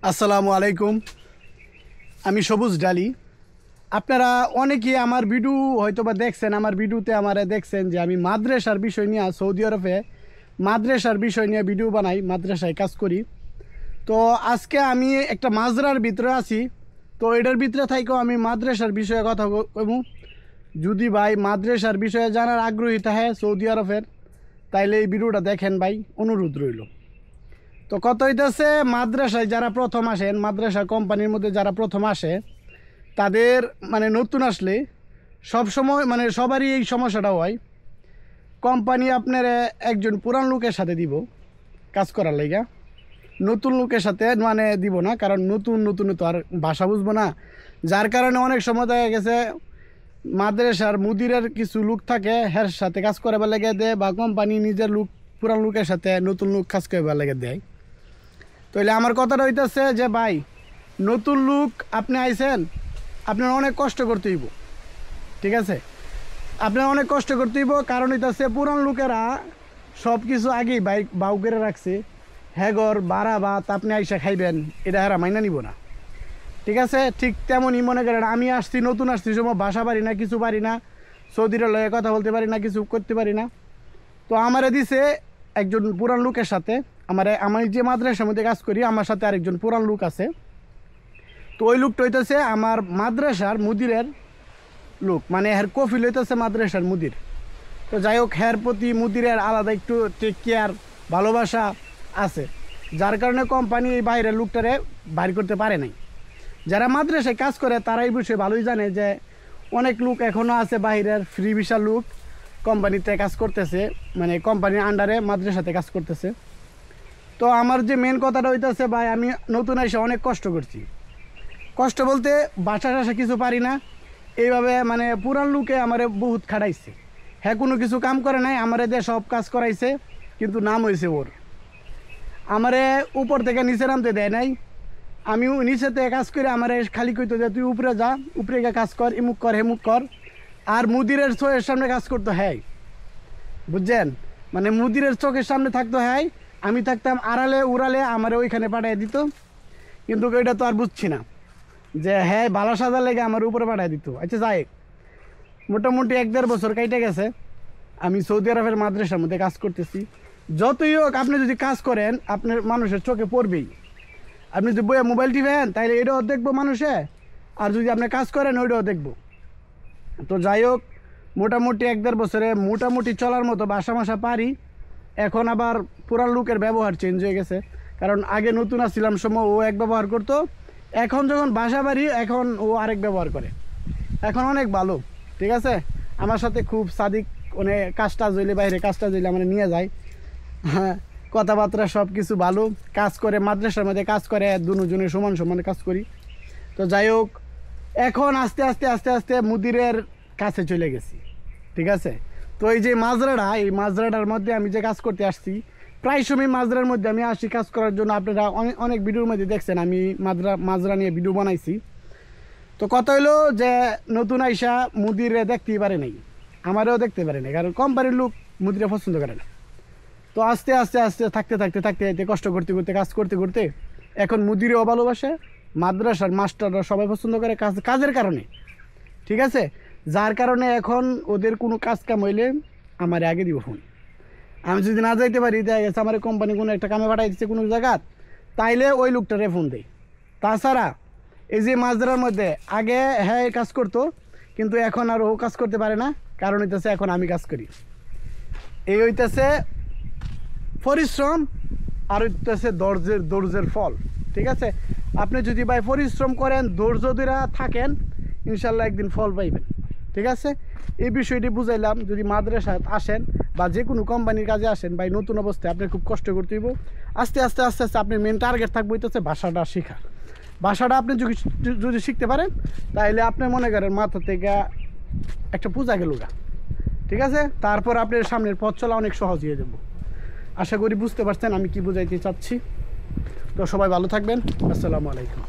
আসসালামু আলাইকুম। আমি সবুজ ডালি। আপনারা অনেকেই আমার ভিডিও হয়তোবা দেখছেন। আমার ভিডিওতে আমারে দেখছেন যে আমি মাদ্রাসার বিষয় নিয়ে সৌদি আরবে মাদ্রাসার বিষয় নিয়ে ভিডিও বানাই, মাদ্রাসায় কাজ করি। তো আজকে আমি একটা মাজরার ভিতরে আছি। তো এটার ভিতরে থাকেও আমি মাদ্রাসার বিষয়ে কথা কব। যদি ভাই মাদ্রাসার বিষয়ে জানার আগ্রহী থাকে সৌদি আরবের, তাইলে এই ভিডিওটা দেখেন ভাই, অনুরোধ রইল। তো কত হইতেছে, মাদ্রাসায় যারা প্রথম আসেন, মাদ্রাসা কোম্পানির মধ্যে যারা প্রথম আসে, তাদের মানে নতুন আসলে সব সময় মানে সবারই এই সমস্যাটা হয়। কোম্পানি আপনার একজন পুরান লোকের সাথে দিব কাজ করার লাইগা, নতুন লোকের সাথে মানে দিব না, কারণ নতুন তো আর ভাষা বুঝবো না। যার কারণে অনেক সময় দেখা গেছে মাদ্রাসার মুদিরের কিছু লোক থাকে, হের সাথে কাজ করাবার লেগে দেয়, বা কোম্পানি নিজের লোক পুরান লোকের সাথে নতুন লোক কাজ করাবার লেগে দেয়। তাহলে আমার কথাটা হইতেছে যে ভাই, নতুন লোক আপনি আইছেন, আপনার অনেক কষ্ট করতে হইব, ঠিক আছে? আপনার অনেক কষ্ট করতে হইব, কারণ হইতেছে পুরান লোকেরা সব কিছু আগেই বাউ করে রাখছে। হ্যাগর বাড়া ভাত আপনি আইসা খাইবেন, এটা হারা মাইনা নিব না, ঠিক আছে? ঠিক তেমনই মনে করেন আমি আসছি, নতুন আসছি, সময় ভাষা পারি না, কিছু পারি না, সৌদির লয়ে কথা বলতে পারি না, কিছু করতে পারি না। তো আমারে দিছে একজন পুরান লোকের সাথে। আমি যে মাদ্রাসার মধ্যে কাজ করি, আমার সাথে আরেকজন পুরান লোক আছে। তো ওই লোকটা হইতেছে আমার মাদ্রাসার মুদিরের লোক, মানে হের কফিল হইতেছে মাদ্রাসার মুদির। তো যাই হোক, হের প্রতি মুদিরের আলাদা একটু টেক কেয়ার, ভালোবাসা আছে, যার কারণে কোম্পানি এই বাইরের লোকটারে বাইর করতে পারে নাই। যারা মাদ্রাসায় কাজ করে তারা এই বিষয়ে ভালোই জানে যে অনেক লোক এখনও আছে বাইরের ফ্রি ভিসা লোক কোম্পানিতে কাজ করতেছে, মানে কোম্পানির আন্ডারে মাদ্রাসাতে কাজ করতেছে। তো আমার যে মেন কথাটা হইতেছে ভাই, আমি নতুন এসে অনেক কষ্ট করছি। কষ্ট বলতে বাসা টাসা কিছু পারি না, এইভাবে মানে পুরান লোকে আমারে বহুত খাটাইছে। হ্যাঁ, কোনো কিছু কাম করে নাই, আমারে দিয়ে সব কাজ করাইছে, কিন্তু নাম হয়েছে ওর। আমারে উপর থেকে নিচে নামতে দেয় নাই। আমি নিচেতে কাজ করে আমারে খালি কইতো যে তুই উপরে যা, উপরে গিয়ে কাজ কর, এমুক কর হেমুক কর। আর মুদিরের চোখের সামনে কাজ করতো হ্যাঁ, বুঝছেন? মানে মুদিরের চোখের সামনে থাকতো হ্যাঁ, আমি থাকতাম আড়ালে উড়ালে, আমারে ওইখানে পাঠিয়ে দিত। কিন্তু ওইটা তো আর বুঝছি না যে হ্যাঁ বালা সাজা লেগে আমার উপরে পাঠিয়ে দিত। আচ্ছা যাই, মোটামুটি 1-1.5 বছর কাইটে গেছে আমি সৌদি আরবের মাদ্রাসার মধ্যে কাজ করতেছি। যতই হোক, আপনি যদি কাজ করেন আপনার মানুষের চোখে পড়বেই। আপনি যদি বইয়ে মোবাইল টিপেন তাইলে এটাও দেখবো মানুষে, আর যদি আপনি কাজ করেন ওইটাও দেখবো। তো যাই হোক, মোটামুটি 1-1.5 বছরে মোটামুটি চলার মতো বাসা পারি। এখন আবার পুরান লোকের ব্যবহার চেঞ্জ হয়ে গেছে, কারণ আগে নতুন আসছিলাম সময় ও এক ব্যবহার করতো, এখন যখন বাসা বাড়ি এখন ও আরেক ব্যবহার করে। এখন অনেক ভালো, ঠিক আছে? আমার সাথে খুব সাদিক, মানে কাজটা জইলে বাইরে কাজটা জইলে আমার নিয়ে যায়। হ্যাঁ, কথাবার্তা সব কিছু ভালো। কাজ করে মাদ্রাসার মধ্যে কাজ করে, দুজনে সমান সমান কাজ করি। তো যাই হোক, এখন আস্তে আস্তে মুদিরের কাছে চলে গেছি, ঠিক আছে? তো এই যে মাজরাটা, এই মাজরাটার মধ্যে আমি যে কাজ করতে আসছি, প্রায় সময় মাজরার মধ্যে আমি আসি কাজ করার জন্য। আপনারা অনেক ভিডিওর মধ্যে দেখছেন আমি মাজরা নিয়ে ভিডিও বানাইছি। তো কথা হইলো যে নতুন আইসা মুদিরে দেখতেই পারে নাই, আমারও দেখতে পারে নাই, কারণ কোম্পানির লোক মুদিরে পছন্দ করে না। তো আস্তে আস্তে থাকতে কষ্ট করতে কাজ করতে এখন মুদিরেও ভালোবাসে, মাদ্রাসার মাস্টাররা সবাই পছন্দ করে কাজের কারণে, ঠিক আছে? যার কারণে এখন ওদের কোনো কাজ কাম হইলে আমার আগে দিব ফোন। আমি যদি না যাইতে পারি, দেখা গেছে আমার কোম্পানি কোনো একটা কামে পাঠাই দিচ্ছে কোনো জায়গা, তাইলে ওই লোকটারে ফোন দেয়। তাছাড়া এই যে মাজরার মধ্যে আগে হ্যাঁ কাজ করতো, কিন্তু এখন আর ও কাজ করতে পারে না, কারণ হইতেছে এখন আমি কাজ করি। এই হইতেছে পরিশ্রম, আর হইতেছে ধৈর্যের ফল, ঠিক আছে? আপনি যদি ভাই পরিশ্রম করেন, ধৈর্য ধরে থাকেন, ইনশাল্লাহ একদিন ফল পাইবেন, ঠিক আছে? এই বিষয়টি বুঝাইলাম। যদি মাদ্রাসায় আসেন বা যে কোনো কোম্পানির কাজে আসেন ভাই, নতুন অবস্থায় আপনার খুব কষ্ট করতে হইব। আস্তে আস্তে আপনার মেন টার্গেট থাকবে হইতেছে ভাষাটা শেখা। ভাষাটা আপনি যদি শিখতে পারেন, তাহলে আপনি মনে করেন মাথা থেকে একটা পূজা গেল গা, ঠিক আছে? তারপর আপনার সামনের পথ চলা অনেক সহজ হয়ে যাব। আশা করি বুঝতে পারছেন আমি কি বুঝাইতে চাচ্ছি। তো সবাই ভালো থাকবেন। আসসালামু আলাইকুম।